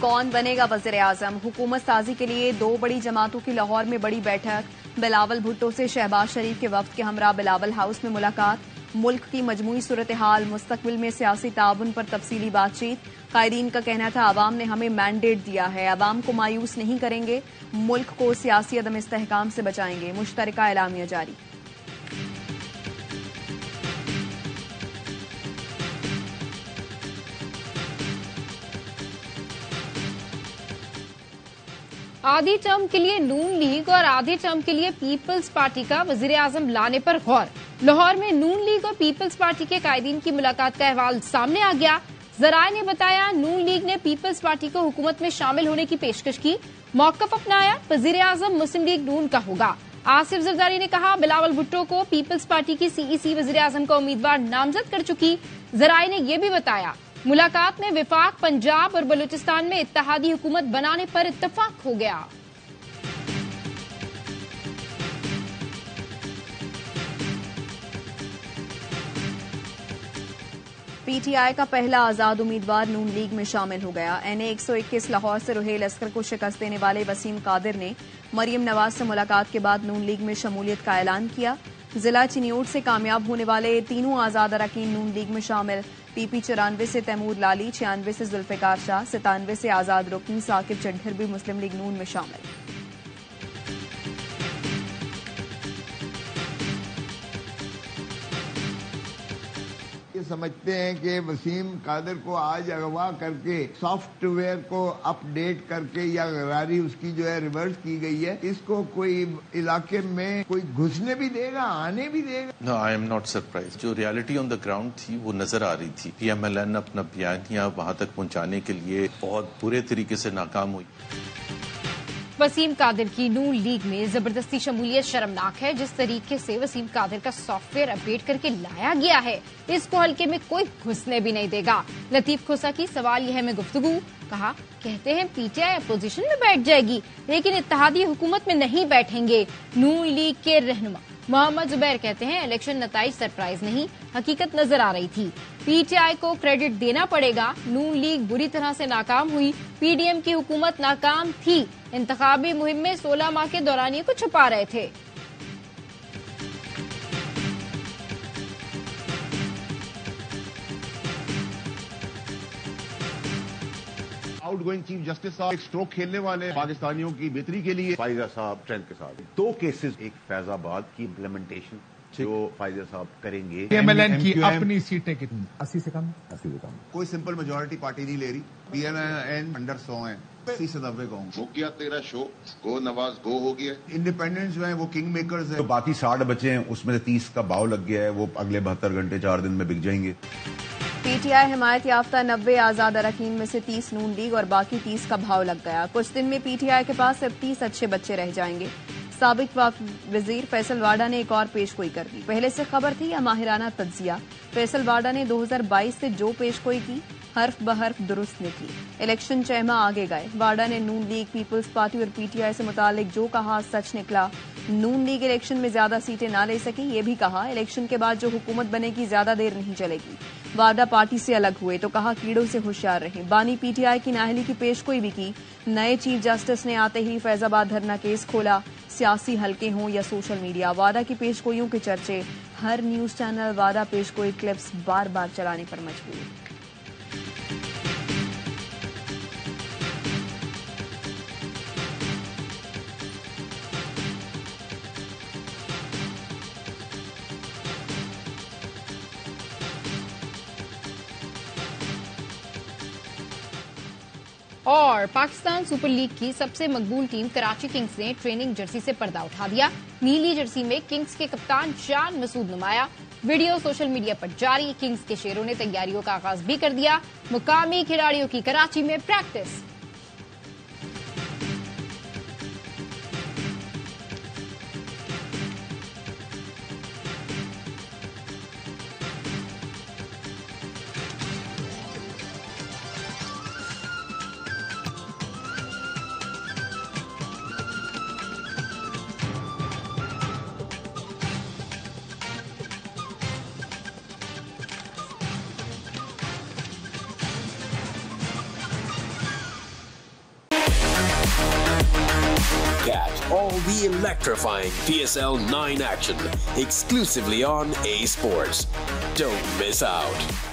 कौन बनेगा वजीर आजम? हुकूमत साजी के लिए दो बड़ी जमातों की लाहौर में बड़ी बैठक। बिलावल भुट्टो से शहबाज शरीफ के वफ्द के हमरा बिलावल हाउस में मुलाकात। मुल्क की मजमूई सूरत हाल, मुस्तकबिल में सियासी ताउन पर तफसीली बातचीत। कायदीन का कहना था अवाम ने हमें मैंडेट दिया है, अवाम को मायूस नहीं करेंगे, मुल्क को सियासी अदम इस्तेहकाम से बचाएंगे। मुश्तरका एलामिया जारी। आधी टर्म के लिए नून लीग और आधे टर्म के लिए पीपल्स पार्टी का वजीर आजम लाने पर गौर। लाहौर में नून लीग और पीपल्स पार्टी के कायदीन की मुलाकात का अहवाल सामने आ गया। जराए ने बताया नून लीग ने पीपल्स पार्टी को हुकूमत में शामिल होने की पेशकश की, मौकफ अपनाया, वजीर आजम मुस्लिम लीग नून का होगा। आसिफ जरदारी ने कहा बिलावल भुट्टो को पीपल्स पार्टी की सीईसी वजीर आजम का उम्मीदवार नामजद कर चुकी। जराए ने यह भी बताया मुलाकात में विफाक, पंजाब और बलूचिस्तान में इत्तेहादी हुकूमत बनाने पर इत्तफाक हो गया। पीटीआई का पहला आजाद उम्मीदवार नून लीग में शामिल हो गया। एनए 121 लाहौर से रुहेल अस्कर को शिकस्त देने वाले वसीम कादिर ने मरियम नवाज से मुलाकात के बाद नून लीग में शमूलियत का ऐलान किया। जिला चिन्योट से कामयाब होने वाले तीनों आजाद अरकान नून लीग में शामिल। पीपी 94 से तैमूर लाली, 96 से जुल्फिकार शाह, 97 से आजाद रुकनी साकिब चड्ढर भी मुस्लिम लीग नून में शामिल। समझते हैं कि वसीम कादिर को आज अगवा करके सॉफ्टवेयर को अपडेट करके या गरारी उसकी जो है रिवर्स की गई है, इसको कोई इलाके में कोई घुसने भी देगा, आने भी देगा। No, I am not surprise. जो रियलिटी ऑन द ग्राउंड थी वो नजर आ रही थी। पीएमएलएन अपना बयानिया वहां तक पहुंचाने के लिए बहुत बुरे तरीके से नाकाम हुई। वसीम कादिर की नून लीग में जबरदस्ती शमूलियत शर्मनाक है। जिस तरीके से वसीम कादिर का सॉफ्टवेयर अपडेट करके लाया गया है, इसको हल्के में कोई घुसने भी नहीं देगा। लतीफ खोसा की सवाल यह में गुफ्तगू, कहा कहते हैं पीटीआई अपोजिशन में बैठ जाएगी लेकिन इत्तेहादी हुकूमत में नहीं बैठेंगे। नून लीग के रहनुमा मोहम्मद जुबैर कहते हैं इलेक्शन नताइज सरप्राइज नहीं, हकीकत नजर आ रही थी। पीटीआई को क्रेडिट देना पड़ेगा, नून लीग बुरी तरह से नाकाम हुई, पीडीएम की हुकूमत नाकाम थी, इंतखाबी मुहिम में 16 माह के दौरानिये को छुपा रहे थे। आउटगोइंग चीफ जस्टिस साहब एक स्ट्रोक खेलने वाले पाकिस्तानियों की बेहतरी के लिए फायजा साहब स्ट्रेंथ के साथ 2 केसेस, एक फैजाबाद की इम्प्लीमेंटेशन जो फायजा साहब करेंगे। पीएमएलएन की अपनी सीटें कितनी? 80 से कम। कोई सिंपल मेजोरिटी पार्टी नहीं ले रही। पीएमएलएन अंडर 100 है, 80 से 90 का हो गया तेरा शो, गो नवाज गो हो गया। इंडिपेंडेंट जो है वो किंग मेकर्स है। तो बाकी 60 बचे हैं, उसमें से 30 का भाव लग गया है, वो अगले 72 घंटे 4 दिन में बिक जाएंगे। पीटीआई हिमायत याफ्ता 90 आजाद अरकान में से 30 नून लीग और बाकी 30 का भाव लग गया। कुछ दिन में पीटीआई के पास सिर्फ 30 अच्छे बच्चे रह जाएंगे। साबिक वजीर फैसल वाडा ने एक और पेशगोई कर दी। पहले से खबर थी या माहिराना तज्जिया? फैसल वाडा ने 2022 से जो पेशगोई की हर्फ बहर्फ दुरुस्त निकली। इलेक्शन 6 माह आगे गए। वाडा ने नून लीग, पीपल्स पार्टी और पीटीआई से मुतालिक जो कहा सच निकला। नून लीग इलेक्शन में ज्यादा सीटें ना ले सकी, ये भी कहा इलेक्शन के बाद जो हुकूमत बनेगी ज्यादा देर नहीं चलेगी। वाडा पार्टी से अलग हुए तो कहा कीड़ों से होशियार रहें। बानी पीटीआई की नाहली की पेशगोई भी की। नए चीफ जस्टिस ने आते ही फैजाबाद धरना केस खोला। सियासी हलके हों या सोशल मीडिया, वादा की पेशगोइयों के चर्चे। हर न्यूज चैनल वादा पेशगोई क्लिप्स बार बार चलाने पर मजबूर। और पाकिस्तान सुपर लीग की सबसे मकबूल टीम कराची किंग्स ने ट्रेनिंग जर्सी से पर्दा उठा दिया। नीली जर्सी में किंग्स के कप्तान जान मसूद नुमाया। वीडियो सोशल मीडिया पर जारी। किंग्स के शेरों ने तैयारियों का आगाज भी कर दिया। मुकामी खिलाड़ियों की कराची में practice. catch all the electrifying PSL 9 action exclusively on A Sports. Don't miss out.